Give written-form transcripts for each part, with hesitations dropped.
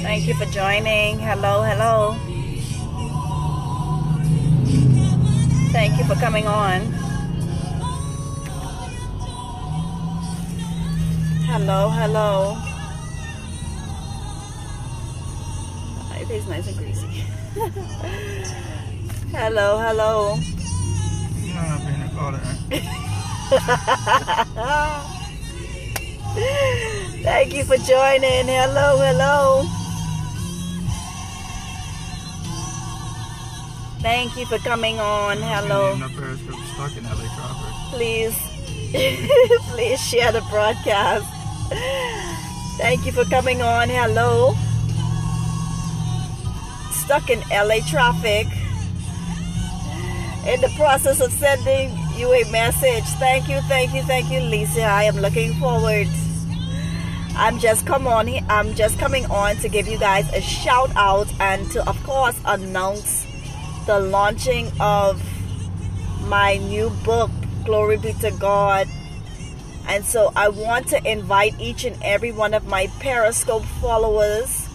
Thank you for joining. Hello, hello. Thank you for coming on. Hello, hello. It tastes nice and greasy. Hello, hello. Thank you for joining. Hello, hello. Thank you for coming on. Hello. Please, please share the broadcast. Thank you for coming on. Hello. Stuck in LA traffic. In the process of sending you a message. Thank you, Lisa. I am looking forward. I'm just coming on to give you guys a shout out and to, of course, announce the launching of my new book, Glory Be to God. And so I want to invite each and every one of my Periscope followers,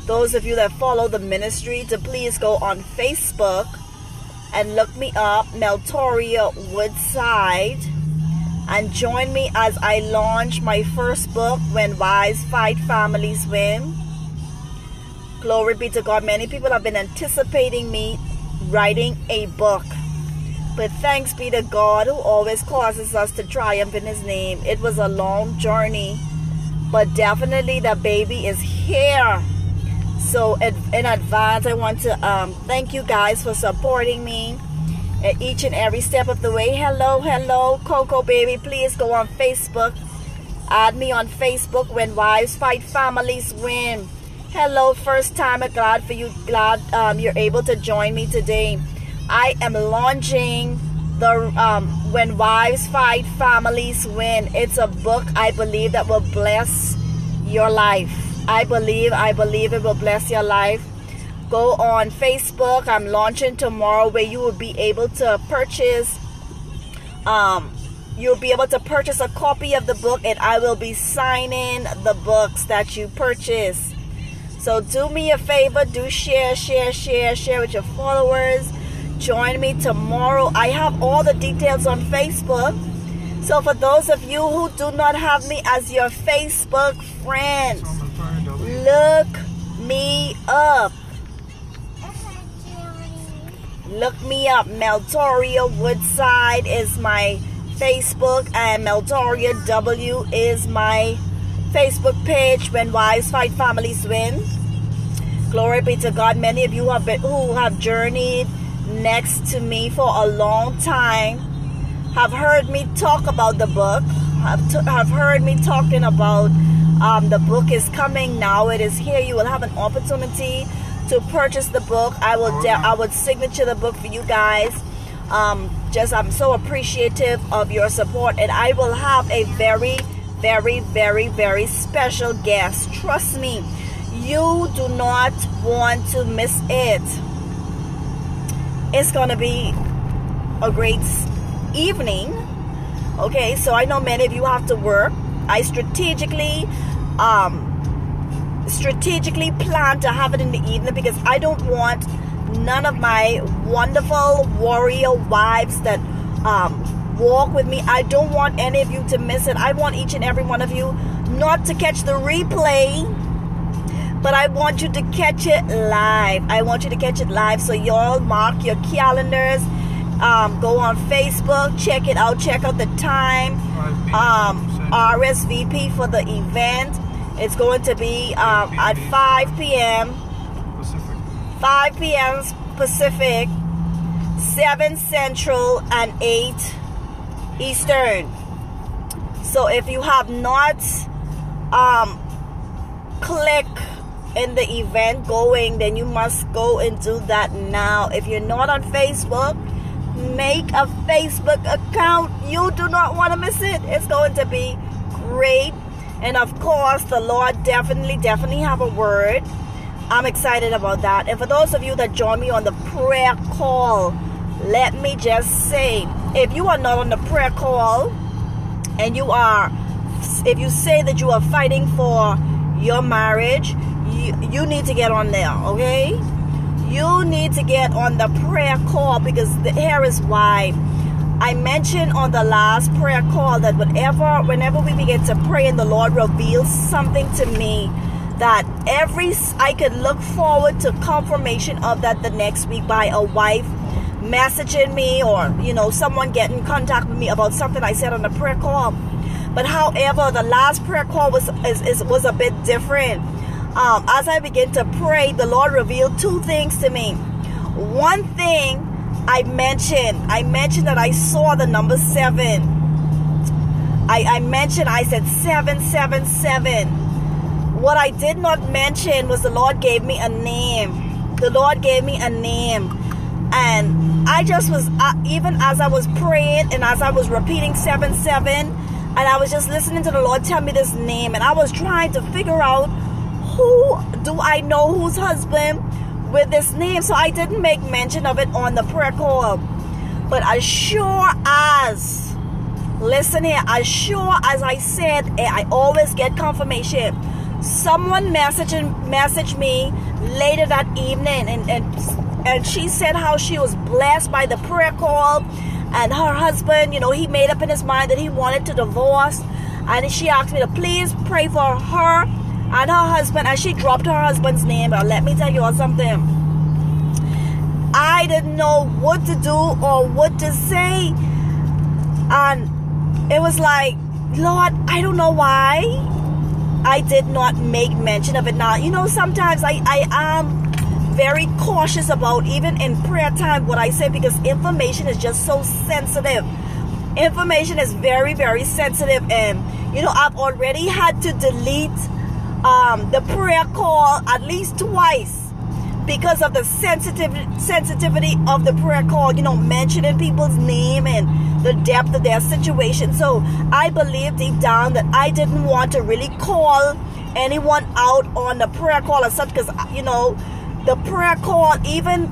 those of you that follow the ministry, to please go on Facebook and look me up, Meltoria Woodside, and join me as I launch my first book, When Wives Fight, Families Win. Glory be to God. Many people have been anticipating me writing a book, but thanks be to God who always causes us to triumph in his name. It was a long journey, but definitely the baby is here. So in advance, I want to thank you guys for supporting me at each and every step of the way. Hello, hello, Coco baby. Please go on Facebook. Add me on Facebook, When Wives Fight, Families Win. Hello, first timer. Glad for you. Glad you're able to join me today. I am launching the When Wives Fight, Families Win. It's a book I believe that will bless your life. I believe it will bless your life. Go on Facebook. I'm launching tomorrow, where you will be able to purchase you'll be able to purchase a copy of the book, and I will be signing the books that you purchase. So do me a favor, do share with your followers. Join me tomorrow. I have all the details on Facebook. So for those of you who do not have me as your Facebook friend, look me up. Look me up. Meltoria Woodside is my Facebook, and Meltoria W is my Facebook page, When Wives Fight, Families Win. Glory be to God. Many of you who have journeyed next to me for a long time have heard me talk about the book, have heard me talking about the book is coming now. It is here. You will have an opportunity to purchase the book. I would signature the book for you guys. I'm so appreciative of your support, and I will have a very, very, very, very special guest. Trust me, you do not want to miss it. It's gonna be a great evening. Okay, so I know many of you have to work. I strategically plan to have it in the evening, because I don't want none of my wonderful warrior wives that walk with me. I don't want any of you to miss it. I want each and every one of you not to catch the replay, but I want you to catch it live. I want you to catch it live. So y'all mark your calendars. Go on Facebook, check it out, check out the time, RSVP for the event. It's going to be at 5 p.m. 5 p.m. Pacific, 7 Central, and 8 Eastern. So if you have not clicked in the event going, then you must go and do that now. If you're not on Facebook, make a Facebook account. You do not want to miss it. It's going to be great. And of course, the Lord definitely have a word I'm excited about that. And for those of you that join me on the prayer call, let me just say, if you are not on the prayer call and if you say that you are fighting for your marriage, you need to get on there, okay? You need to get on the prayer call, because here is why. I mentioned on the last prayer call that whenever we begin to pray and the Lord reveals something to me, that I could look forward to confirmation of that the next week by a wife messaging me, or someone getting in contact with me about something I said on the prayer call. But however, the last prayer call was a bit different. As I began to pray, the Lord revealed two things to me. One thing I mentioned that I saw the number 7. I said 777. What I did not mention was the Lord gave me a name. The Lord gave me a name. And I just was, even as I was praying and as I was repeating 77, and I was just listening to the Lord tell me this name, and I was trying to figure out, who do I know whose husband with this name? So I didn't make mention of it on the prayer call. But as sure as, listen here, as sure as I said, I always get confirmation. Someone messaged me later that evening, and she said how she was blessed by the prayer call, and her husband, he made up in his mind that he wanted to divorce, and she asked me to please pray for her and her husband, and she dropped her husband's name. But let me tell you all something. I didn't know what to do or what to say, and it was like, Lord, I don't know why I did not make mention of it. Now, sometimes I am very cautious about, even in prayer time, what I say, because information is just so sensitive. Information is very, very sensitive, and I've already had to delete the prayer call at least twice because of the sensitivity of the prayer call, mentioning people's name and the depth of their situation. So I believe deep down that I didn't want to really call anyone out on the prayer call as such, because the prayer call, even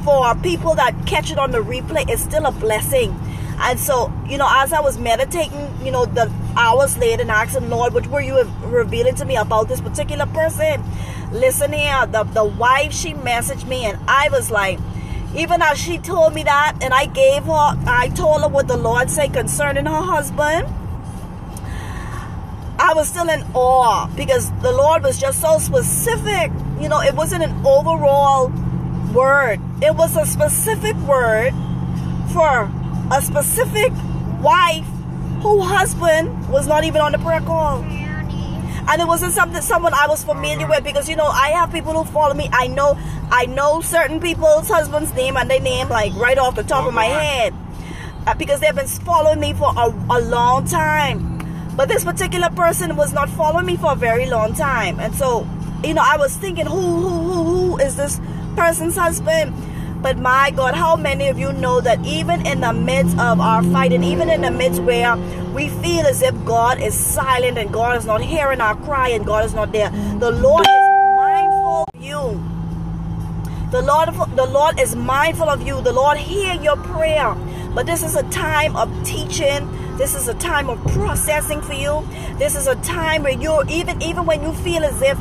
for people that catch it on the replay, is still a blessing. And so, as I was meditating, the hours later, and asking, Lord, what were you revealing to me about this particular person? Listen here, the wife, she messaged me, and I was like, even as she told me that, and I told her what the Lord said concerning her husband, I was still in awe, because the Lord was just so specific. It wasn't an overall word. It was a specific word for a specific wife whose husband was not even on the prayer call. And it wasn't someone I was familiar with, because I have people who follow me. I know certain people's husband's name and their name like right off the top of my head, because they've been following me for a long time. But this particular person was not following me for a very long time. And so, I was thinking, who is this person's husband? But my God, how many of you know that even in the midst of our fight, and even in the midst where we feel as if God is silent and God is not hearing our cry and God is not there, the Lord is mindful of you. The Lord is mindful of you. The Lord hears your prayer. But this is a time of teaching. This is a time of processing for you. This is a time where you're, even when you feel as if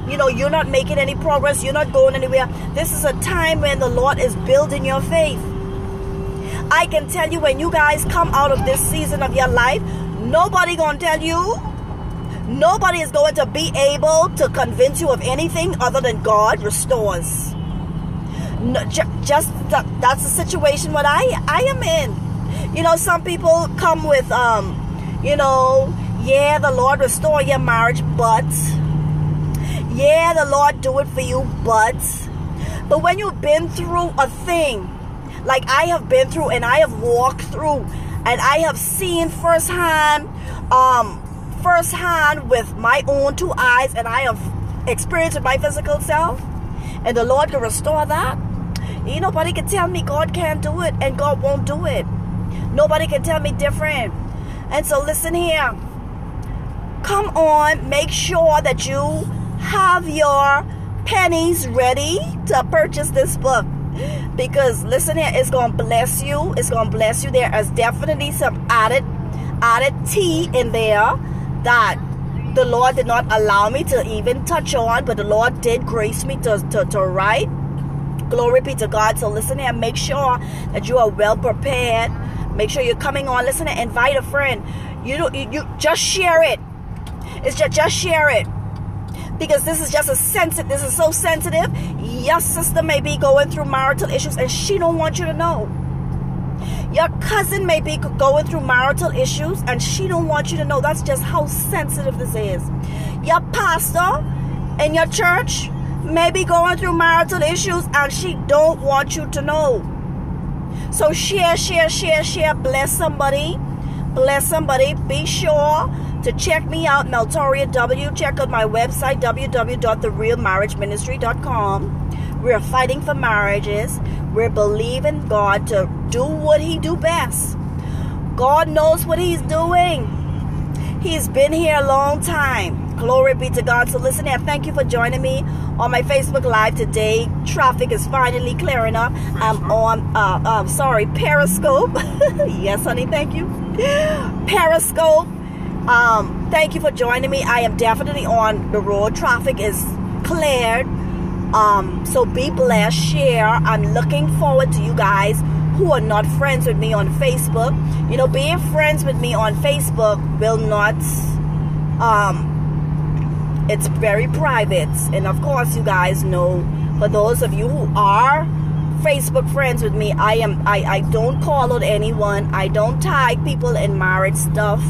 you're not making any progress, you're not going anywhere, this is a time when the Lord is building your faith. I can tell you, when you guys come out of this season of your life, nobody gonna tell you, nobody is going to be able to convince you of anything other than God restores. No, that's the situation what I am in. Some people come with yeah, the Lord restore your marriage, but yeah, the Lord do it for you, but when you've been through a thing like I have been through, and I have walked through, and I have seen firsthand with my own two eyes, and I have experienced with my physical self, and the Lord can restore that. Nobody can tell me God can't do it, and God won't do it. Nobody can tell me different. And so listen here. Come on, make sure that you have your pennies ready to purchase this book, because listen here, it's gonna bless you. It's gonna bless you. There is definitely some added tea in there that the Lord did not allow me to even touch on, but the Lord did grace me to write. Glory be to God. So listen here, make sure that you are well prepared. Make sure you're coming on. Listen here, invite a friend. You just share it. It's just share it, because this is just this is so sensitive. Your sister may be going through marital issues and she don't want you to know. Your cousin may be going through marital issues and she don't want you to know. That's just how sensitive this is. Your pastor in your church may be going through marital issues and she don't want you to know. So share. Bless somebody. Bless somebody. Be sure to check me out, Meltoria W. Check out my website, www.therealmarriageministry.com. We're fighting for marriages. We're believing God to do what He do best. God knows what He's doing. He's been here a long time. Glory be to God. So listen here, thank you for joining me on my Facebook Live today. Traffic is finally clearing up. I'm on Periscope. Yes, honey, thank you. Periscope. Thank you for joining me. I am definitely on the road. Traffic is cleared. So be blessed. Share. I'm looking forward to you guys who are not friends with me on Facebook. You know, being friends with me on Facebook will not, it's very private. And of course, you guys know, for those of you who are Facebook friends with me, I don't call out anyone. I don't tag people in marriage stuff.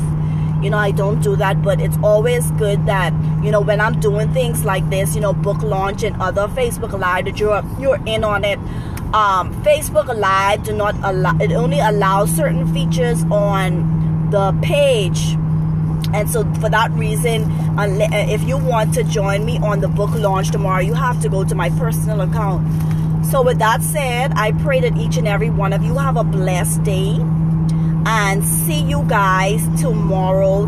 You know, I don't do that, but it's always good that, you know, when I'm doing things like this, you know, book launch and other Facebook Live, that you're in on it. Facebook Live do not allow, it only allows certain features on the page. And so for that reason, if you want to join me on the book launch tomorrow, you have to go to my personal account. So with that said, I pray that each and every one of you have a blessed day. And see you guys tomorrow.